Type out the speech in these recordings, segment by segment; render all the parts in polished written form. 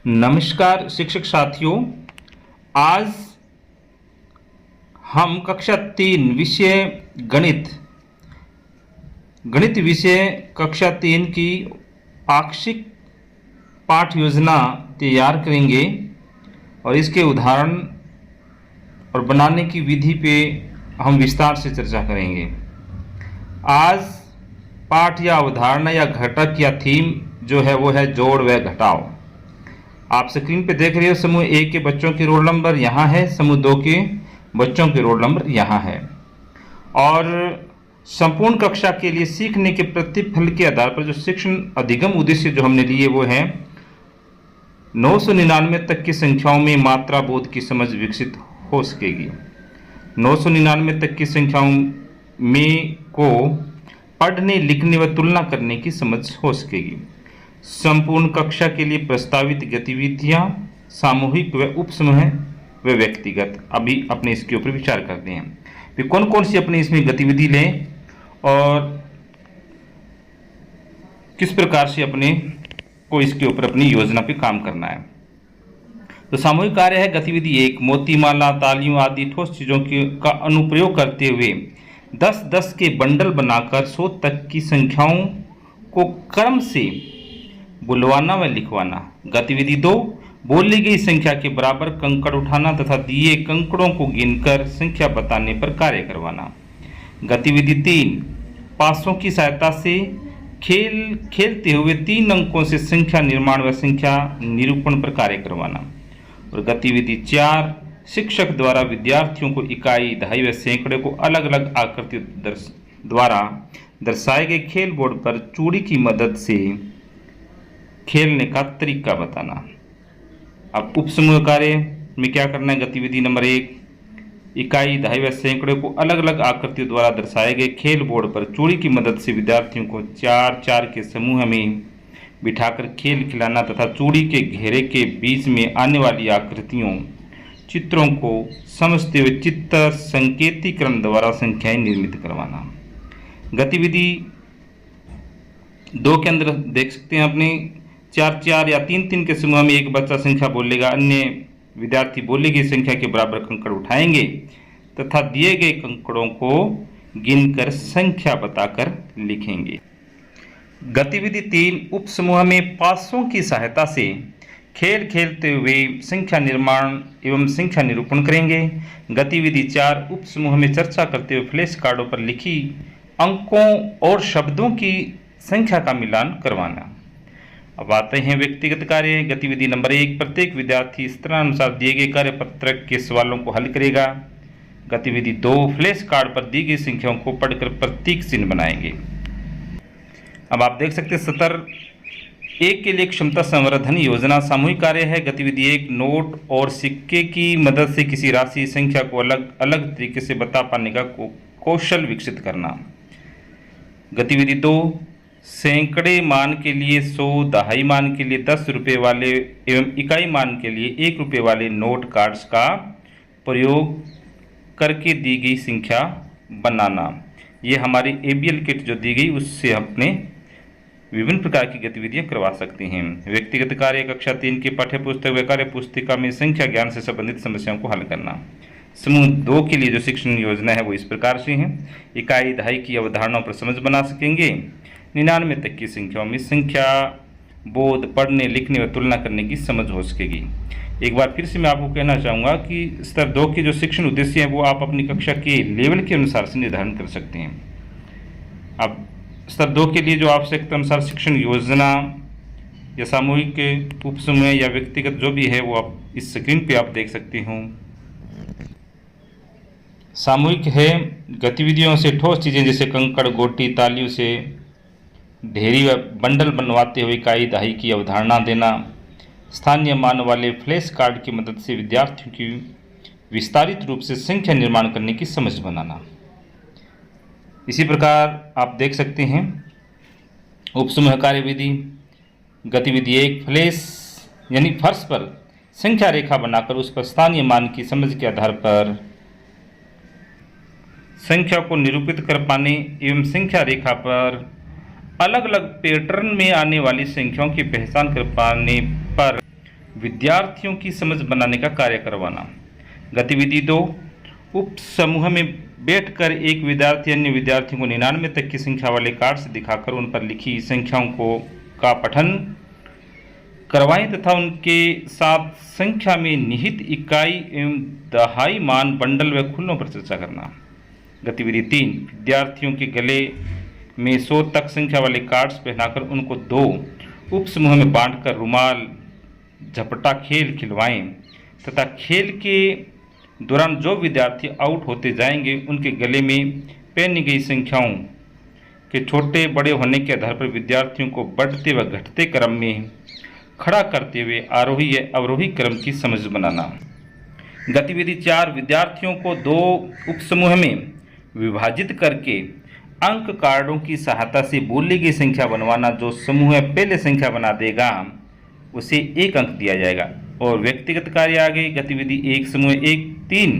नमस्कार शिक्षक साथियों। आज हम कक्षा 3 विषय गणित विषय कक्षा 3 की पाक्षिक पाठ योजना तैयार करेंगे और इसके उदाहरण और बनाने की विधि पे हम विस्तार से चर्चा करेंगे। आज पाठ या अवधारणा या घटक या थीम जो है वो है जोड़ व घटाव। आप स्क्रीन पे देख रहे हो समूह 1 के बच्चों के रोल नंबर यहाँ है, समूह 2 के बच्चों के रोल नंबर यहाँ है। और संपूर्ण कक्षा के लिए सीखने के प्रतिफल के आधार पर जो शिक्षण अधिगम उद्देश्य जो हमने लिए वो है 999 तक की संख्याओं में मात्रा बोध की समझ विकसित हो सकेगी। 999 तक की संख्याओं में को पढ़ने लिखने व तुलना करने की समझ हो सकेगी। संपूर्ण कक्षा के लिए प्रस्तावित गतिविधियां सामूहिक व उपसमूह व व्यक्तिगत। अभी अपने इसके ऊपर विचार करते हैं कि कौन कौन सी अपने इसमें गतिविधि लें और किस प्रकार से अपने को इसके ऊपर अपनी योजना पे काम करना है। तो सामूहिक कार्य है गतिविधि 1, मोतीमाला तालियों आदि ठोस चीजों का अनुप्रयोग करते हुए 10-10 के बंडल बनाकर 100 तक की संख्याओं को क्रम से बुलवाना व लिखवाना। गतिविधि 2, बोली गई संख्या के बराबर कंकड़ उठाना तथा दिए कंकड़ों को गिनकर संख्या बताने पर कार्य करवाना। गतिविधि 3, पासों की सहायता से खेलते हुए 3 अंकों से संख्या निर्माण व संख्या निरूपण पर कार्य करवाना। और गतिविधि 4, शिक्षक द्वारा विद्यार्थियों को इकाई, दहाई व सैकड़े को अलग अलग आकृतियों द्वारा दर्शाए गए खेल बोर्ड पर चूड़ी की मदद से खेलने का तरीका बताना। अब उपसमूह कार्य में क्या करना है? गतिविधि नंबर 1, इकाई, दहाई व सैकड़े को अलग अलग आकृतियों द्वारा दर्शाए गए खेल बोर्ड पर चूड़ी की मदद से विद्यार्थियों को 4-4 के समूह में बिठाकर खेल खिलाना तथा चूड़ी के घेरे के बीच में आने वाली आकृतियों चित्रों को समझते हुए चित्र संकेतीकरण द्वारा संख्याएं निर्मित करवाना। गतिविधि 2 के अंदर देख सकते हैं अपने 4-4 या 3-3 के समूह में एक बच्चा संख्या बोलेगा, अन्य विद्यार्थी बोली गई संख्या के बराबर कंकड़ उठाएंगे तथा दिए गए कंकड़ों को गिनकर संख्या बताकर लिखेंगे। गतिविधि 3, उपसमूह में पासों की सहायता से खेल खेलते हुए संख्या निर्माण एवं संख्या निरूपण करेंगे। गतिविधि 4, उपसमूह में चर्चा करते हुए फ्लैश कार्डों पर लिखी अंकों और शब्दों की संख्या का मिलान करवाना। अब आते हैं व्यक्तिगत कार्य। गतिविधि नंबर 1, प्रत्येक विद्यार्थी स्तरानुसार दिए गए कार्य पत्रक के सवालों को हल करेगा। गतिविधि 2, फ्लैश कार्ड पर दी गई संख्याओं को पढ़कर प्रतीक चिन्ह बनाएंगे। अब आप देख सकते हैं सत्र 1 के लिए क्षमता संवर्धन योजना सामूहिक कार्य है। गतिविधि 1, नोट और सिक्के की मदद से किसी राशि संख्या को अलग अलग तरीके से बता पाने का कौशल विकसित करना। गतिविधि 2, सैकड़े मान के लिए 100, दहाई मान के लिए 10 रुपये वाले एवं इकाई मान के लिए 1 रुपये वाले नोट कार्ड्स का प्रयोग करके दी गई संख्या बनाना। ये हमारी ABL किट जो दी गई उससे अपने विभिन्न प्रकार की गतिविधियां करवा सकते हैं। व्यक्तिगत कार्य कक्षा 3 की पाठ्य पुस्तक व कार्य पुस्तिका में संख्या ज्ञान से संबंधित समस्याओं को हल करना। समूह 2 के लिए जो शिक्षण योजना है वो इस प्रकार से है। इकाई, दहाई की अवधारणाओं पर समझ बना सकेंगे। 99 तक की संख्याओं में संख्या बोध, पढ़ने लिखने व तुलना करने की समझ हो सकेगी। एक बार फिर से मैं आपको कहना चाहूँगा कि स्तर 2 के जो शिक्षण उद्देश्य हैं वो आप अपनी कक्षा के लेवल के अनुसार से निर्धारण कर सकते हैं। अब स्तर 2 के लिए जो आवश्यकता अनुसार शिक्षण योजना या सामूहिक, उपसमूह या व्यक्तिगत जो भी है वो आप इस स्क्रीन पे आप देख सकते हो। सामूहिक है गतिविधियों से ठोस चीज़ें जैसे कंकड़, गोटी, तालियों से ढेरी व बंडल बनवाते हुए इकाई, दहाई की अवधारणा देना। स्थानीय मान वाले फ्लैश कार्ड की मदद से विद्यार्थियों की विस्तारित रूप से संख्या निर्माण करने की समझ बनाना। इसी प्रकार आप देख सकते हैं उपसमूह कार्यविधि। गतिविधि 1, फ्लैश यानी फर्श पर संख्या रेखा बनाकर उस पर स्थानीय मान की समझ के आधार पर संख्या को निरूपित कर पाने एवं संख्या रेखा पर अलग अलग पैटर्न में आने वाली संख्याओं की पहचान कर पाने पर विद्यार्थियों की समझ बनाने का कार्य करवाना। गतिविधि 2, उप समूह में बैठकर एक विद्यार्थी अन्य विद्यार्थियों को 99 तक की संख्या वाले कार्ड्स दिखाकर उन पर लिखी संख्याओं का पठन करवाएं तथा उनके साथ संख्या में निहित इकाई एवं दहाई मान बंडल व खुलों पर चर्चा करना। गतिविधि 3, विद्यार्थियों के गले में 100 तक संख्या वाले कार्ड्स पहनाकर उनको 2 उप समूह में बांटकर रुमाल झपटा खेल खिलवाएं तथा खेल के दौरान जो विद्यार्थी आउट होते जाएंगे उनके गले में पहनी गई संख्याओं के छोटे बड़े होने के आधार पर विद्यार्थियों को बढ़ते व घटते क्रम में खड़ा करते हुए आरोही या अवरोही क्रम की समझ बनाना। गतिविधि 4, विद्यार्थियों को 2 उपसमूह में विभाजित करके अंक कार्डों की सहायता से बोली गई संख्या बनवाना। जो समूह पहले संख्या बना देगा उसे 1 अंक दिया जाएगा। और व्यक्तिगत कार्य आ गई। गतिविधि 1, समूह 1 3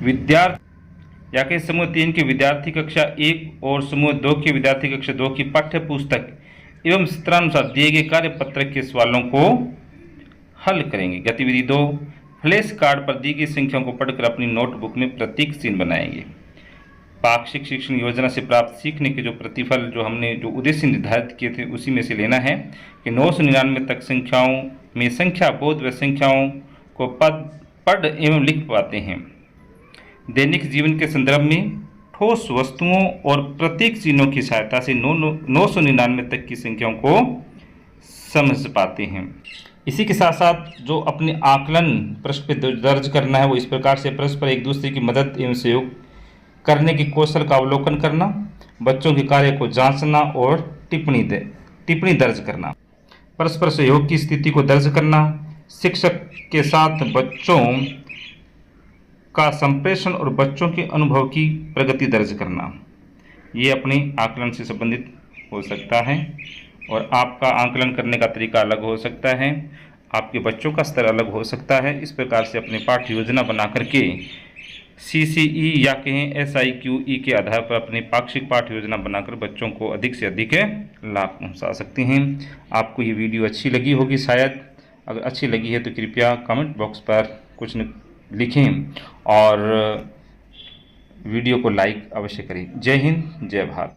विद्यार्थी या के समूह 3 के विद्यार्थी कक्षा 1 और समूह 2 के विद्यार्थी कक्षा 2 की पाठ्य पुस्तक एवं सत्रानुसार दिए गए कार्य पत्रक के सवालों को हल करेंगे। गतिविधि 2, फ्लैश कार्ड पर दी गई संख्याओं को पढ़कर अपनी नोटबुक में प्रतीक चिन्ह बनाएंगे। पाक्षिक शिक्षण योजना से प्राप्त सीखने के जो प्रतिफल जो हमने जो उद्देश्य निर्धारित किए थे उसी में से लेना है कि 999 तक संख्याओं में संख्या बोध व संख्याओं को पढ़ एवं लिख पाते हैं। दैनिक जीवन के संदर्भ में ठोस वस्तुओं और प्रतीक चिन्हों की सहायता से 999 तक की संख्याओं को समझ पाते हैं। इसी के साथ साथ जो अपने आकलन पृष्ठ पर दर्ज करना है वो इस प्रकार से परस्पर एक दूसरे की मदद एवं सहयोग करने के कौशल का अवलोकन करना, बच्चों के कार्य को जांचना और टिप्पणी दर्ज करना, परस्पर सहयोग की स्थिति को दर्ज करना, शिक्षक के साथ बच्चों का संप्रेषण और बच्चों के अनुभव की प्रगति दर्ज करना। ये अपने आकलन से संबंधित हो सकता है और आपका आकलन करने का तरीका अलग हो सकता है, आपके बच्चों का स्तर अलग हो सकता है। इस प्रकार से अपने पाठ्य योजना बना करके CCE या कहें SIQE के आधार पर अपनी पाक्षिक पाठ्य योजना बनाकर बच्चों को अधिक से अधिक लाभ पहुंचा सकते हैं। आपको ये वीडियो अच्छी लगी होगी शायद। अगर अच्छी लगी है तो कृपया कमेंट बॉक्स पर कुछ लिखें और वीडियो को लाइक अवश्य करें। जय हिंद, जय भारत।